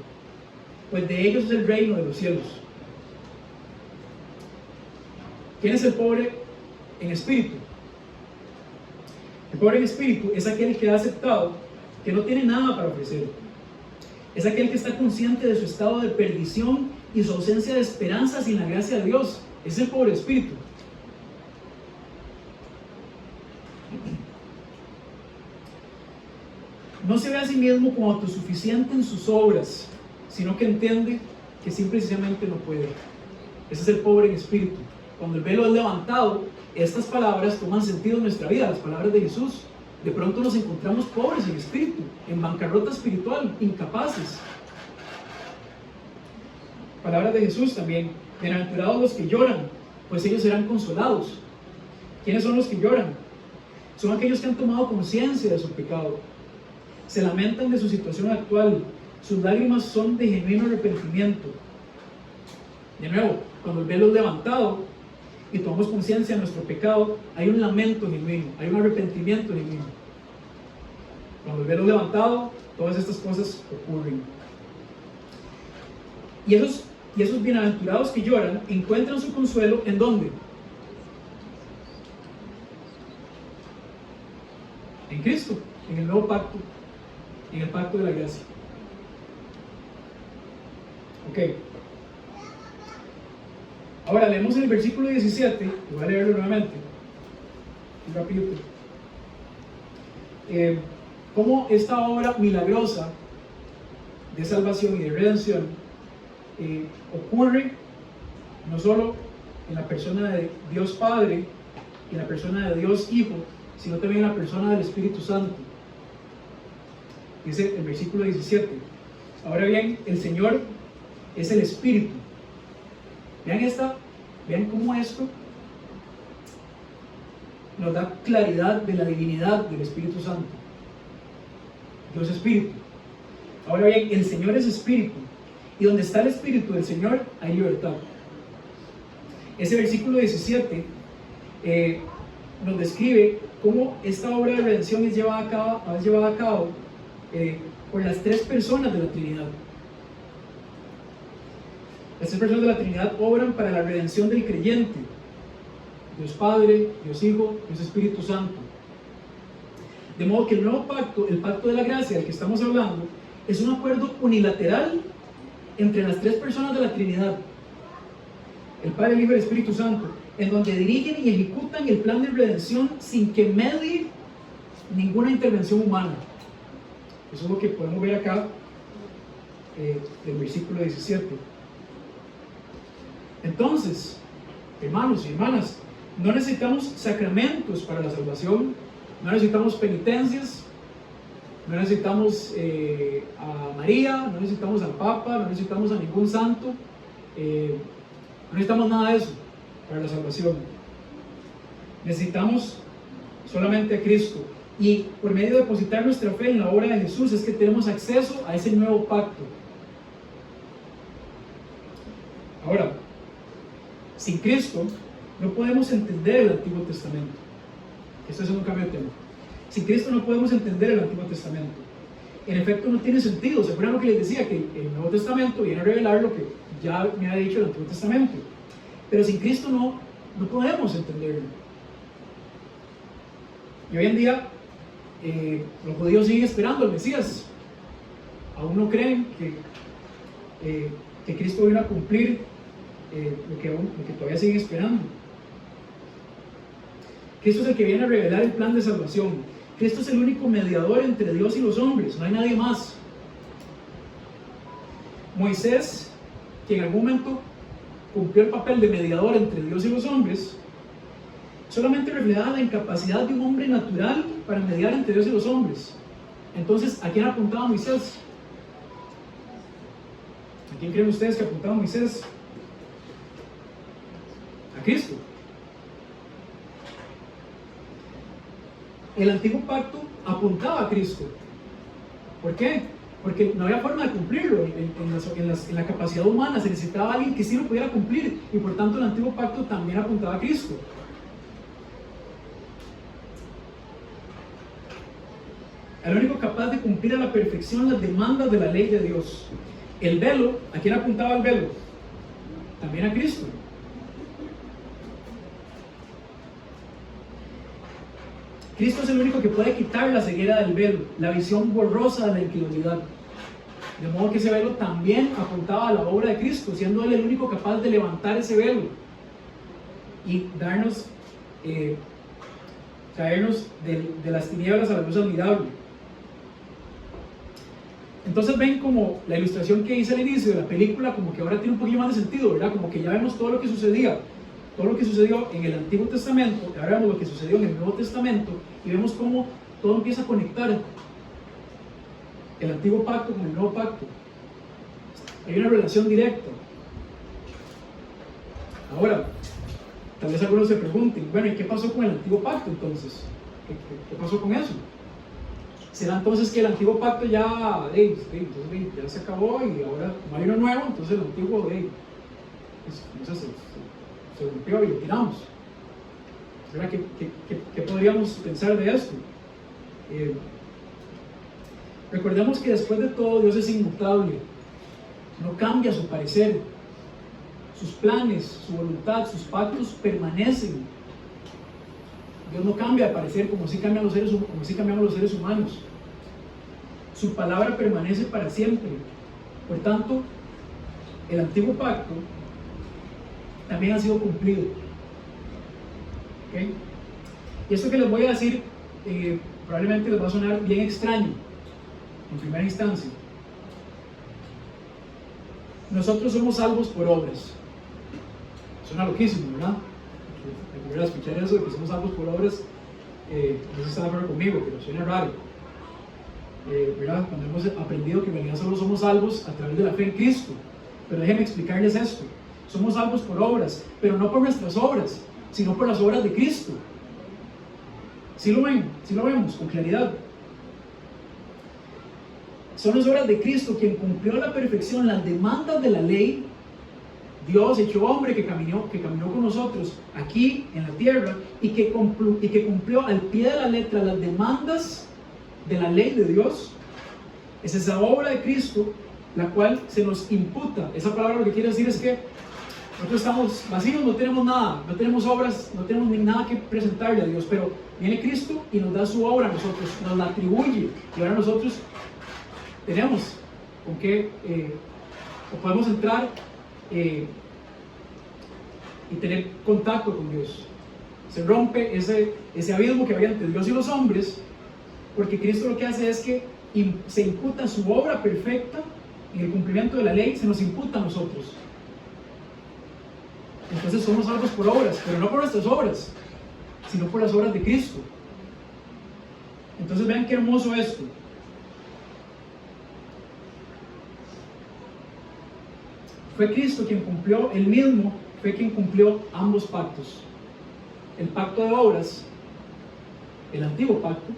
pues de ellos es el reino de los cielos. ¿Quién es el pobre en espíritu? El pobre en espíritu es aquel que ha aceptado que no tiene nada para ofrecer. Es aquel que está consciente de su estado de perdición y su ausencia de esperanza sin la gracia de Dios. Es el pobre espíritu. No se ve a sí mismo como autosuficiente en sus obras, sino que entiende que simple y sencillamente no puede. Ese es el pobre en espíritu. Cuando el velo es levantado, estas palabras toman sentido en nuestra vida, las palabras de Jesús. De pronto nos encontramos pobres en espíritu, en bancarrota espiritual, incapaces. Palabras de Jesús también: bienaventurados los que lloran, pues ellos serán consolados. ¿Quiénes son los que lloran? Son aquellos que han tomado conciencia de su pecado, se lamentan de su situación actual, sus lágrimas son de genuino arrepentimiento. De nuevo, cuando el velo es levantado y tomamos conciencia de nuestro pecado, hay un lamento genuino, hay un arrepentimiento genuino. Cuando el velo es levantado, todas estas cosas ocurren. Y esos bienaventurados que lloran encuentran su consuelo ¿en dónde? En Cristo, en el nuevo pacto. en el pacto de la gracia. Ok. Ahora leemos en el versículo 17, y voy a leerlo nuevamente, un rapidito. Cómo esta obra milagrosa de salvación y de redención ocurre no solo en la persona de Dios Padre y en la persona de Dios Hijo, sino también en la persona del Espíritu Santo. Dice el versículo 17. Ahora bien, el Señor es el Espíritu. Vean cómo esto nos da claridad de la divinidad del Espíritu Santo. Dios Espíritu. Ahora bien, el Señor es Espíritu, y donde está el Espíritu del Señor hay libertad. Ese versículo 17 nos describe cómo esta obra de redención es llevada a cabo por las tres personas de la Trinidad. Las tres personas de la Trinidad obran para la redención del creyente: Dios Padre, Dios Hijo, Dios Espíritu Santo. De modo que el nuevo pacto, el pacto de la gracia del que estamos hablando, es un acuerdo unilateral entre las tres personas de la Trinidad, el Padre, el Hijo y el Espíritu Santo, en donde dirigen y ejecutan el plan de redención sin que medie ninguna intervención humana. Eso es lo que podemos ver acá del versículo 17. Entonces, hermanos y hermanas, no necesitamos sacramentos para la salvación, no necesitamos penitencias, no necesitamos a María, no necesitamos al Papa, no necesitamos a ningún santo, no necesitamos nada de eso para la salvación. Necesitamos solamente a Cristo, y por medio de depositar nuestra fe en la obra de Jesús es que tenemos acceso a ese nuevo pacto. Ahora, sin Cristo no podemos entender el Antiguo Testamento. Esto es un cambio de tema. Sin Cristo no podemos entender el Antiguo Testamento. En efecto, no tiene sentido. ¿Se acuerdan lo que les decía? Que el Nuevo Testamento viene a revelar lo que ya me ha dicho el Antiguo Testamento. Pero sin Cristo no podemos entenderlo. Y hoy en día los judíos siguen esperando al Mesías. Aún no creen que Cristo vino a cumplir lo que todavía siguen esperando. Cristo es el que viene a revelar el plan de salvación. Cristo es el único mediador entre Dios y los hombres, no hay nadie más. Moisés, que en algún momento cumplió el papel de mediador entre Dios y los hombres, solamente reflejaba la incapacidad de un hombre natural para mediar entre Dios y los hombres. Entonces, ¿a quién apuntaba Moisés? ¿A quién creen ustedes que apuntaba Moisés? A Cristo. El antiguo pacto apuntaba a Cristo. ¿Por qué? Porque no había forma de cumplirlo. En la capacidad humana se necesitaba alguien que sí lo pudiera cumplir, y por tanto el antiguo pacto también apuntaba a Cristo. El único capaz de cumplir a la perfección las demandas de la ley de Dios. El velo, ¿a quién apuntaba el velo? También a Cristo. Cristo es el único que puede quitar la ceguera del velo, la visión borrosa de la incredulidad. De modo que ese velo también apuntaba a la obra de Cristo, siendo Él el único capaz de levantar ese velo y darnos, traernos de las tinieblas a la luz admirable. Entonces ven como la ilustración que hice al inicio de la película, como que ahora tiene un poquito más de sentido, ¿verdad? Como que ya vemos todo lo que sucedía. Todo lo que sucedió en el Antiguo Testamento, ahora vemos lo que sucedió en el Nuevo Testamento, y vemos cómo todo empieza a conectar el Antiguo Pacto con el Nuevo Pacto. Hay una relación directa. Ahora, tal vez algunos se pregunten, bueno, ¿y qué pasó con el Antiguo Pacto entonces? ¿Qué pasó con eso? ¿Será entonces que el Antiguo Pacto ya se acabó y ahora no hay uno nuevo, entonces el Antiguo se rompió y lo tiramos? ¿Verdad? ¿Qué podríamos pensar de esto? Recordemos que después de todo Dios es inmutable, no cambia su parecer, sus planes, su voluntad, sus pactos permanecen. Dios no cambia de parecer como si cambiamos los seres humanos. su palabra permanece para siempre. Por tanto, el antiguo pacto también ha sido cumplido. ¿Okay? Y esto que les voy a decir probablemente les va a sonar bien extraño en primera instancia. Nosotros somos salvos por obras. Suena loquísimo, ¿verdad? La primera vez escuchar eso de que somos salvos por obras, no sé si están de acuerdo conmigo, pero suena raro. ¿Verdad? Cuando hemos aprendido que en realidad solo somos salvos a través de la fe en Cristo. Pero déjenme explicarles esto. Somos salvos por obras, pero no por nuestras obras, sino por las obras de Cristo. ¿Sí lo ven? ¿Sí lo vemos con claridad? Son las obras de Cristo quien cumplió a la perfección las demandas de la ley. Dios hecho hombre que caminó con nosotros aquí en la tierra y que cumplió al pie de la letra las demandas de la ley de Dios. Es esa obra de Cristo la cual se nos imputa. Esa palabra lo que quiere decir es que nosotros estamos vacíos, no tenemos nada, no tenemos obras, no tenemos ni nada que presentarle a Dios, pero viene Cristo y nos da su obra a nosotros, nos la atribuye, y ahora nosotros tenemos con qué, o podemos entrar y tener contacto con Dios. Se rompe ese abismo que había entre Dios y los hombres, porque Cristo lo que hace es que se imputa su obra perfecta en el cumplimiento de la ley, se nos imputa a nosotros. Entonces somos salvos por obras, pero no por nuestras obras, sino por las obras de Cristo. Entonces vean qué hermoso esto. Fue Cristo quien cumplió, él mismo fue quien cumplió ambos pactos. El pacto de obras, el antiguo pacto,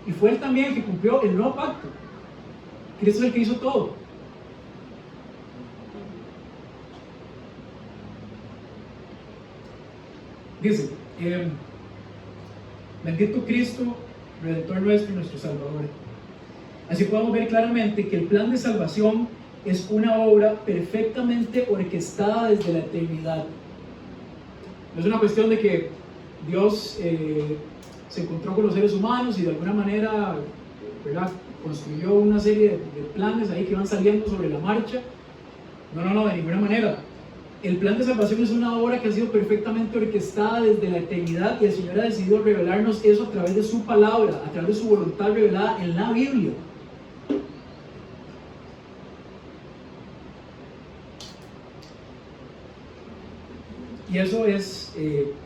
y fue él también el que cumplió el nuevo pacto. Cristo es el que hizo todo. Dice, bendito Cristo, Redentor nuestro y nuestro Salvador. Así podemos ver claramente que el plan de salvación es una obra perfectamente orquestada desde la eternidad. No es una cuestión de que Dios se encontró con los seres humanos y de alguna manera, ¿verdad?, construyó una serie de planes ahí que van saliendo sobre la marcha. No, de ninguna manera. El plan de salvación es una obra que ha sido perfectamente orquestada desde la eternidad, y el Señor ha decidido revelarnos eso a través de su palabra, a través de su voluntad revelada en la Biblia. Y eso es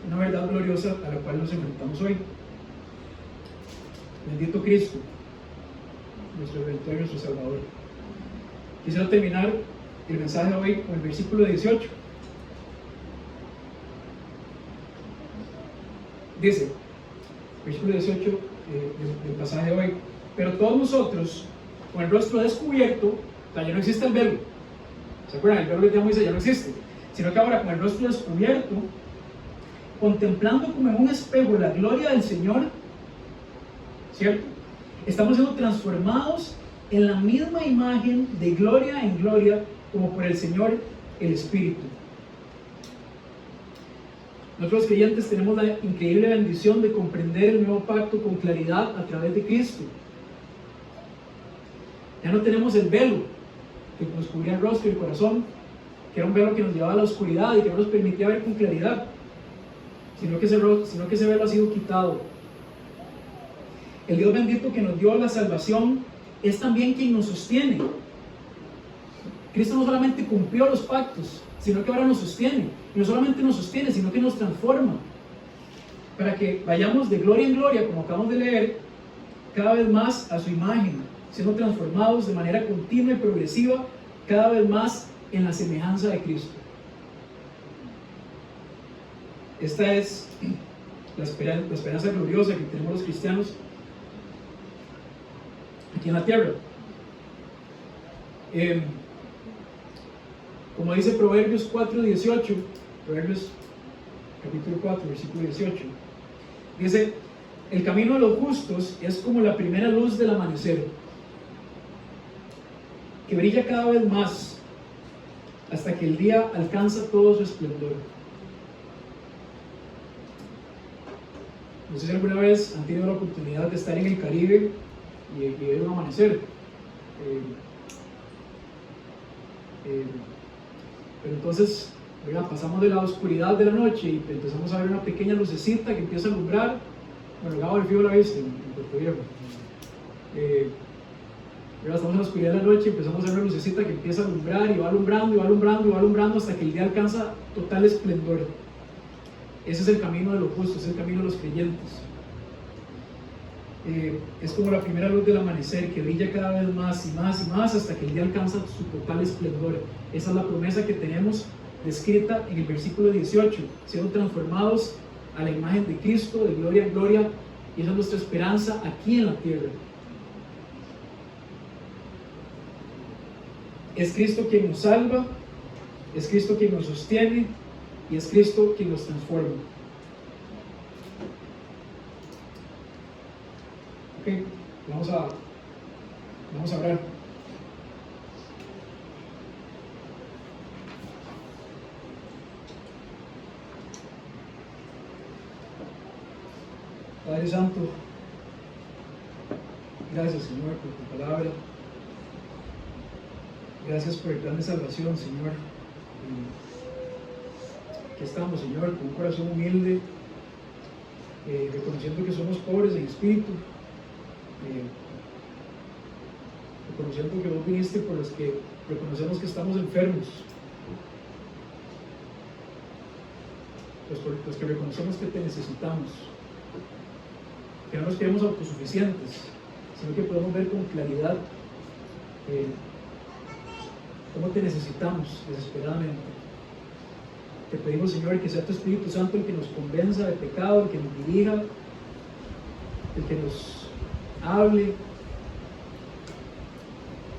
una verdad gloriosa a la cual nos enfrentamos hoy. Bendito Cristo, nuestro Redentor y nuestro Salvador. Quisiera terminar el mensaje de hoy con el versículo 18. Dice, versículo 18 del pasaje de hoy: pero todos nosotros, con el rostro descubierto, o sea, ya no existe el velo. ¿Se acuerdan? El velo que Moisés ya no existe, sino que ahora con el rostro descubierto, contemplando como en un espejo la gloria del Señor, ¿cierto? Estamos siendo transformados en la misma imagen, de gloria en gloria, como por el Señor, el Espíritu. Nosotros los creyentes tenemos la increíble bendición de comprender el nuevo pacto con claridad a través de Cristo. Ya no tenemos el velo que nos cubría el rostro y el corazón, que era un velo que nos llevaba a la oscuridad y que no nos permitía ver con claridad, sino que ese velo ha sido quitado. El Dios bendito que nos dio la salvación es también quien nos sostiene. Cristo no solamente cumplió los pactos, sino que ahora nos sostiene. Y no solamente nos sostiene, sino que nos transforma, para que vayamos de gloria en gloria, como acabamos de leer, cada vez más a su imagen, siendo transformados de manera continua y progresiva, cada vez más en la semejanza de Cristo. Esta es la esperanza gloriosa que tenemos los cristianos aquí en la tierra. Como dice Proverbios 4:18, Proverbios capítulo 4, versículo 18, dice: el camino de los justos es como la primera luz del amanecer, que brilla cada vez más hasta que el día alcanza todo su esplendor. No sé si alguna vez han tenido la oportunidad de estar en el Caribe y ver un amanecer. Eh, pero entonces, ¿verdad? Pasamos de la oscuridad de la noche y empezamos a ver una pequeña lucecita que empieza a alumbrar. Bueno, Gabo del Fío la viste en Puerto Viejo. Estamos en la oscuridad de la noche y empezamos a ver una lucecita que empieza a alumbrar y va alumbrando y va alumbrando y va alumbrando hasta que el día alcanza total esplendor. Ese es el camino de los justos, es el camino de los creyentes. Es como la primera luz del amanecer que brilla cada vez más y más y más hasta que el día alcanza su total esplendor. Esa es la promesa que tenemos descrita en el versículo 18, siendo transformados a la imagen de Cristo de gloria en gloria, y esa es nuestra esperanza aquí en la tierra. Es Cristo quien nos salva, es Cristo quien nos sostiene y es Cristo quien nos transforma. Ok, vamos a orar. Padre Santo, gracias Señor por tu palabra. Gracias por el plan de salvación, Señor. Aquí estamos, Señor, con un corazón humilde, reconociendo que somos pobres en espíritu, reconociendo que vos viniste por los que reconocemos que estamos enfermos, por los que reconocemos que te necesitamos, que no nos queremos autosuficientes, sino que podemos ver con claridad cómo te necesitamos desesperadamente. Te pedimos, Señor, que sea tu Espíritu Santo el que nos convenza de pecado, el que nos dirija, el que nos hable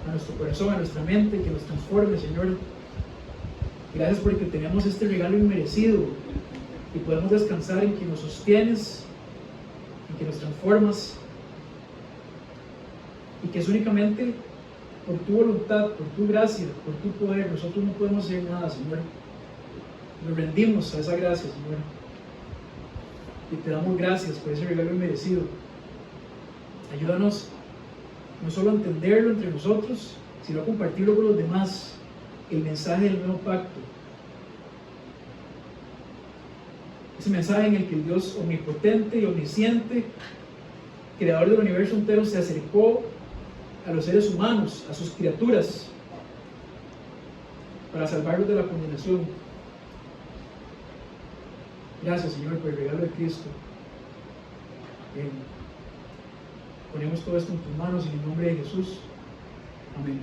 a nuestro corazón, a nuestra mente, que nos transforme, Señor. Gracias porque tenemos este regalo inmerecido y podemos descansar en que nos sostienes, en que nos transformas, y que es únicamente por tu voluntad, por tu gracia, por tu poder. Nosotros no podemos hacer nada, Señor. Nos rendimos a esa gracia, Señor, y te damos gracias por ese regalo inmerecido. Ayúdanos no solo a entenderlo entre nosotros, sino a compartirlo con los demás, el mensaje del nuevo pacto, ese mensaje en el que el Dios omnipotente y omnisciente, creador del universo entero, se acercó a los seres humanos, a sus criaturas, para salvarlos de la condenación. Gracias, Señor, por el regalo de Cristo. Ponemos todo esto en tus manos en el nombre de Jesús. Amén.